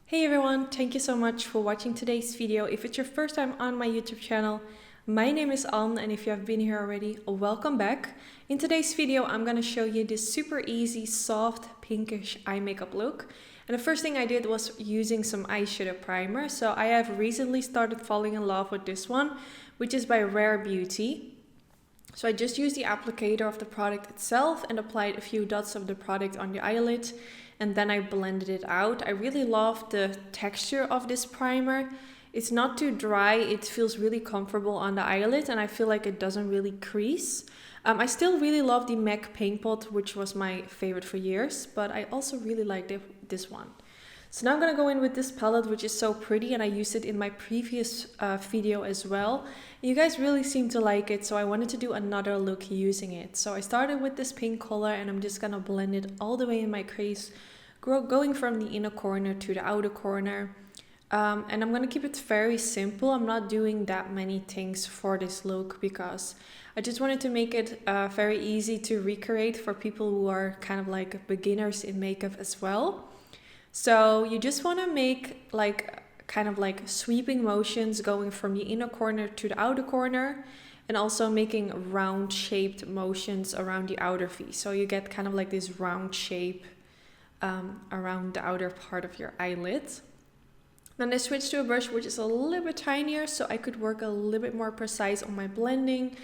Hey everyone, thank you so much for watching today's video. If it's your first time on my YouTube channel, my name is Anne, and if you have been here already, welcome back. In today's video, I'm going to show you this super easy, soft, pinkish eye makeup look. And the first thing I did was using some eyeshadow primer. So I have recently started falling in love with this one, which is by RareBeauty. So I just used the applicator of the product itself and applied a few dots of the product on the eyelid, and then I blended it out. I really love the texture of this primer. It's not too dry, it feels really comfortable on the eyelid, and I feel like it doesn't really crease. I still really love the MAC Paint Pot, which was my favorite for years, but I also really like this one. So now I'm gonna go in with this palette, which is so pretty, and I used it in my previous video as well. You guys really seem to like it, so I wanted to do another look using it. So I started with this pink color, and I'm just gonna blend it all the way in my crease, going from the inner corner to the outer corner. And I'm gonna keep it very simple. I'm not doing that many things for this look because I just wanted to make it very easy to recreate for people who are kind of like beginners in makeup as well. So you just want to make kind of like sweeping motions going from the inner corner to the outer corner, and also making round shaped motions around the outer V. So you get kind of like this round shape around the outer part of your eyelid. Then I switched to a brush which is a little bit tinier, so I could work a little bit more precise on my blending,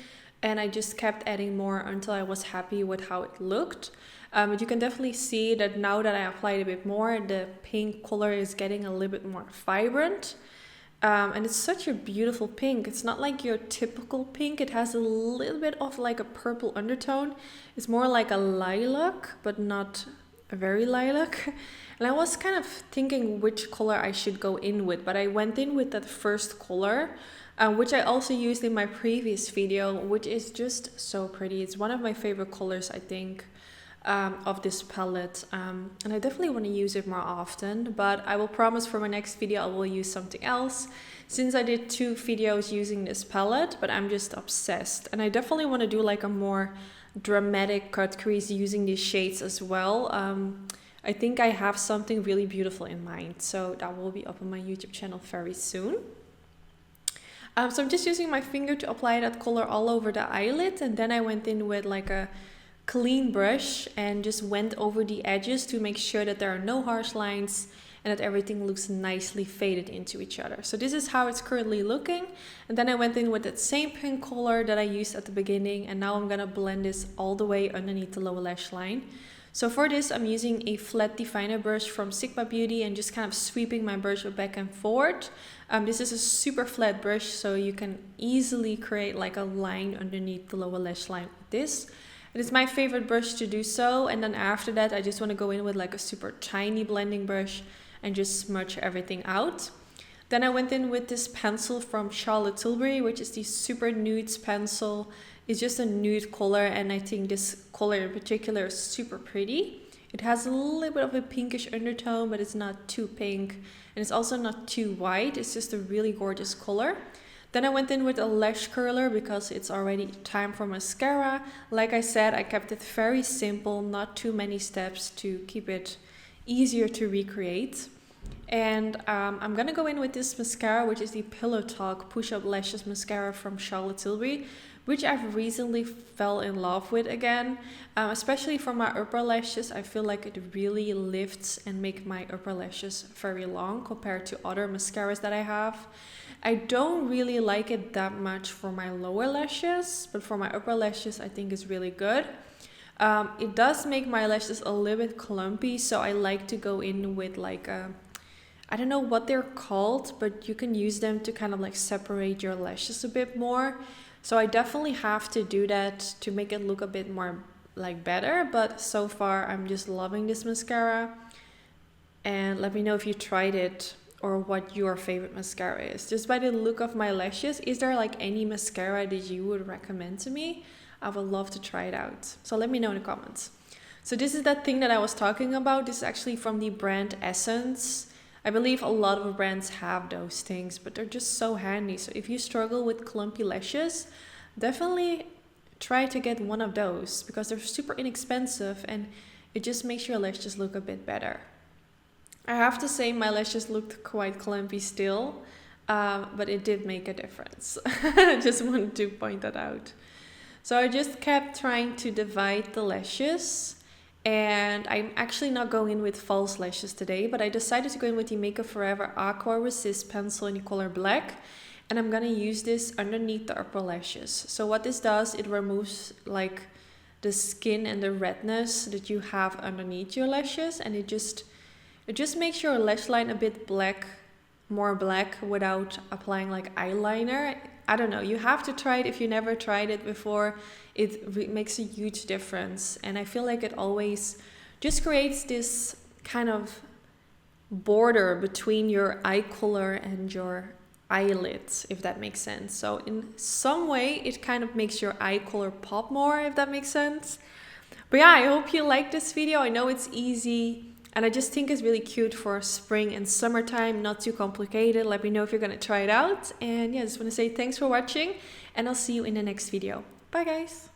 and I just kept adding more until I was happy with how it looked. But you can definitely see that now that I applied a bit more, the pink color is getting a little bit more vibrant. And it's such a beautiful pink. It's not like your typical pink. It has a little bit of like a purple undertone. It's more like a lilac, but not a very lilac. And I was kind of thinking which color I should go in with, but I went in with that first color, which I also used in my previous video, which is just so pretty. It's one of my favorite colors, I think, of this palette, and I definitely want to use it more often, but I will promise for my next video I will use something else, since I did 2 videos using this palette, but I'm just obsessed, and I definitely want to do like a more dramatic cut crease using these shades as well. I think I have something really beautiful in mind, so that will be up on my YouTube channel very soon. So I'm just using my finger to apply that color all over the eyelid, and then I went in with like a clean brush and just went over the edges to make sure that there are no harsh lines and that everything looks nicely faded into each other. So this is how it's currently looking, and then I went in with that same pink color that I used at the beginning, and now I'm gonna blend this all the way underneath the lower lash line. So for this I'm using a flat definer brush from Sigma Beauty and just kind of sweeping my brush back and forth. This is a super flat brush, so you can easily create like a line underneath the lower lash line with this. It is my favorite brush to do so, and then after that I just want to go in with like a super tiny blending brush and just smudge everything out. Then I went in with this pencil from Tilbury, which is the Super Nudes pencil. It's just a nude color, and I think this color in particular is super pretty. It has a little bit of a pinkish undertone, but it's not too pink, and it's also not too white. It's just a really gorgeous color. Then I went in with a lash curler because it's already time for mascara. Like I said, I kept it very simple, not too many steps to keep it easier to recreate. And I'm gonna go in with this mascara, which is the Pillow Talk Push Up Lashes Mascara from Tilbury, which I've recently fell in love with again. Especially for my upper lashes, I feel like it really lifts and makes my upper lashes very long compared to other mascaras that I have. I don't really like it that much for my lower lashes, but for my upper lashes I think it's really good. It does make my lashes a little bit clumpy, so I like to go in with like I don't know what they're called, but you can use them to kind of like separate your lashes a bit more. So I definitely have to do that to make it look a bit more like better, but so far I'm just loving this mascara. And let me know if you tried it or what your favorite mascara is. Just by the look of my lashes, is there like any mascara that you would recommend to me? I would love to try it out. So let me know in the comments. So this is that thing that I was talking about. This is actually from the brand Essence. I believe a lot of brands have those things, but they're just so handy. So if you struggle with clumpy lashes, definitely try to get one of those because they're super inexpensive and it just makes your lashes look a bit better. I have to say my lashes looked quite clumpy still, but it did make a difference. I just wanted to point that out. So I just kept trying to divide the lashes, and I'm actually not going in with false lashes today, but I decided to go in with the Makeup Forever Aqua Resist pencil in the color black, and I'm gonna use this underneath the upper lashes. So what this does, it removes like the skin and the redness that you have underneath your lashes, and it just makes your lash line a bit black, more black, without applying like eyeliner. I don't know, you have to try it if you never tried it before. It makes a huge difference, and I feel like it always just creates this kind of border between your eye color and your eyelids, if that makes sense. So in some way it kind of makes your eye color pop more, if that makes sense. But yeah, I hope you like this video. I know it's easy, and I just think it's really cute for spring and summertime, not too complicated. Let me know if you're gonna try it out. And yeah, I just wanna say thanks for watching, and I'll see you in the next video. Bye guys!